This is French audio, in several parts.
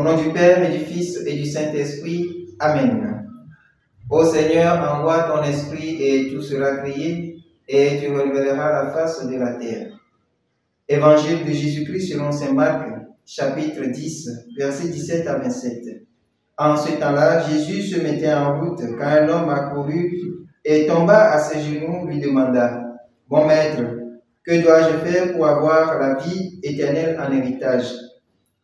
nom du Père et du Fils et du Saint-Esprit. Amen. Ô Seigneur, envoie ton esprit et tout sera créé, et tu renouvelleras la face de la terre. Évangile de Jésus-Christ selon saint Marc, chapitre 10, versets 17 à 27. En ce temps-là, Jésus se mettait en route quand un homme accourut et tomba à ses genoux, lui demanda: « Bon maître, que dois-je faire pour avoir la vie éternelle en héritage ?»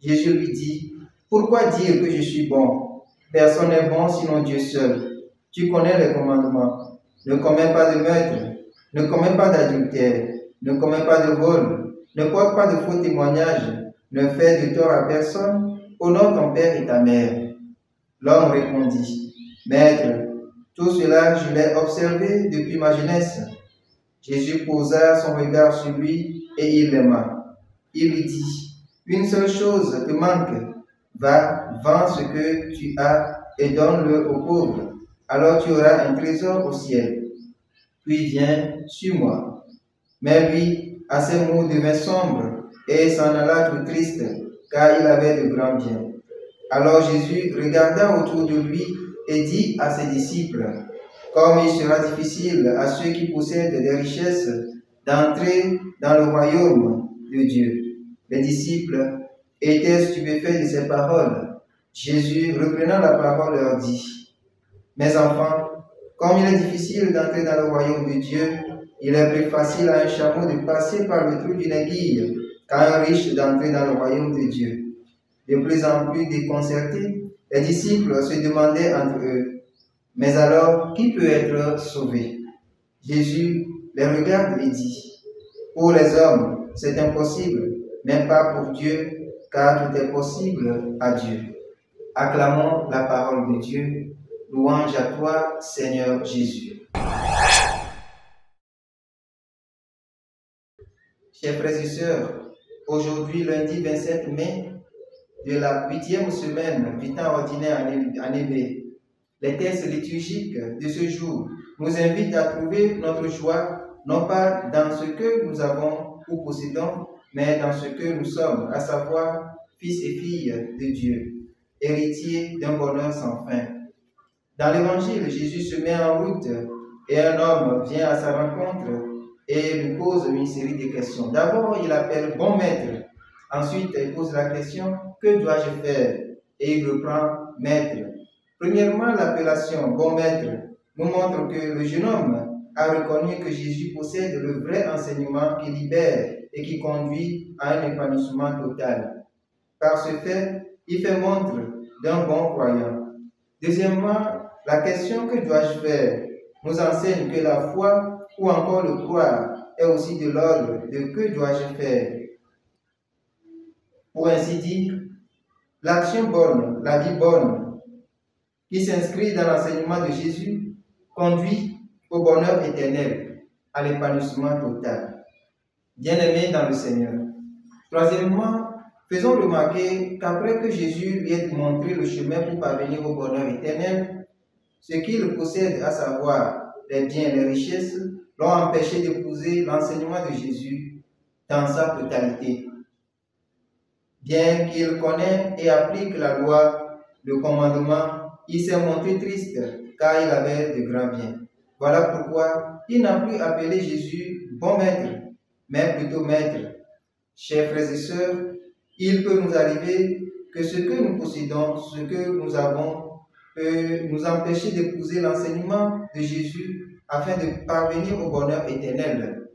Jésus lui dit: « Pourquoi dire que je suis bon? Personne n'est bon sinon Dieu seul. Tu connais les commandements. Ne commets pas de meurtre, ne commets pas d'adultère, ne commets pas de vol, ne porte pas de faux témoignages, ne fais de tort à personne, honore ton père et ta mère. » L'homme répondit: « Maître, tout cela je l'ai observé depuis ma jeunesse. » Jésus posa son regard sur lui et il l'aima. Il lui dit: « Une seule chose te manque. Va, vends ce que tu as et donne-le aux pauvres. Alors tu auras un trésor au ciel. Puis viens, suis-moi. » Mais lui, à ces mots, devint sombre et s'en alla tout triste, car il avait de grands biens. Alors Jésus regarda autour de lui et dit à ses disciples: « Comme il sera difficile à ceux qui possèdent des richesses d'entrer dans le royaume de Dieu. » Les disciples étaient stupéfaits de ces paroles. Jésus, reprenant la parole, leur dit: « Mes enfants, comme il est difficile d'entrer dans le royaume de Dieu, il est plus facile à un chameau de passer par le trou d'une aiguille qu'à un riche d'entrer dans le royaume de Dieu. » De plus en plus déconcertés, les disciples se demandaient entre eux: « Mais alors, qui peut être sauvé ?» Jésus les regarde et dit: « Pour les hommes, c'est impossible, mais pas pour Dieu, car tout est possible à Dieu. » Acclamons la parole de Dieu. Louange à toi, Seigneur Jésus. Chers frères et sœurs, aujourd'hui, lundi 27 mai, de la 8e semaine du temps ordinaire en Hébé, les textes liturgiques de ce jour nous invitent à trouver notre joie, non pas dans ce que nous avons ou possédons, mais dans ce que nous sommes, à savoir fils et filles de Dieu, héritiers d'un bonheur sans fin. Dans l'Évangile, Jésus se met en route et un homme vient à sa rencontre et lui pose une série de questions. D'abord, il appelle « bon maître ». Ensuite, il pose la question « que dois-je faire ?» et il reprend « maître ». Premièrement, l'appellation « bon maître » nous montre que le jeune homme a reconnu que Jésus possède le vrai enseignement qui libère et qui conduit à un épanouissement total. Par ce fait, il fait montre d'un bon croyant. Deuxièmement, la question « que dois-je faire ?» nous enseigne que la foi ou encore le croire est aussi de l'ordre de « que dois-je faire ?» Pour ainsi dire, l'action bonne, la vie bonne, qui s'inscrit dans l'enseignement de Jésus, conduit au bonheur éternel, à l'épanouissement total. Bien-aimés dans le Seigneur. Troisièmement, faisons remarquer qu'après que Jésus lui ait montré le chemin pour parvenir au bonheur éternel, ce qu'il possède, à savoir les biens et les richesses, l'ont empêché d'épouser l'enseignement de Jésus dans sa totalité. Bien qu'il connaisse et applique la loi, le commandement, il s'est montré triste car il avait de grands biens. Voilà pourquoi il n'a plus appelé Jésus bon maître, mais plutôt maître. Chers frères et sœurs, il peut nous arriver que ce que nous possédons, ce que nous avons, peut nous empêcher d'épouser l'enseignement de Jésus afin de parvenir au bonheur éternel.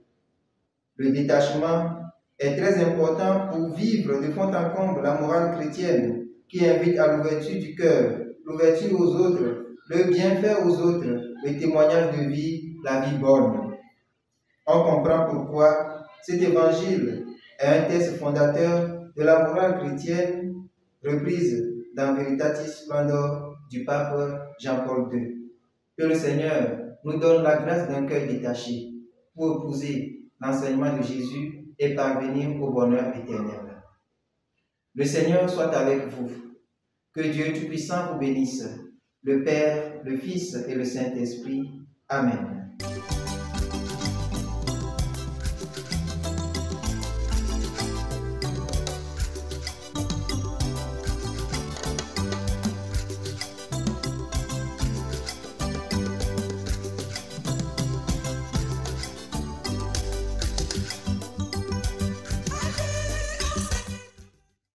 Le détachement est très important pour vivre de fond en comble la morale chrétienne qui invite à l'ouverture du cœur, l'ouverture aux autres, le bienfait aux autres, le témoignage de vie, la vie bonne. On comprend pourquoi cet évangile est un texte fondateur de la morale chrétienne reprise dans Veritatis Splendor du pape Jean-Paul II. Que le Seigneur nous donne la grâce d'un cœur détaché pour épouser l'enseignement de Jésus et parvenir au bonheur éternel. Le Seigneur soit avec vous. Que Dieu Tout-Puissant vous bénisse, le Père, le Fils et le Saint-Esprit. Amen.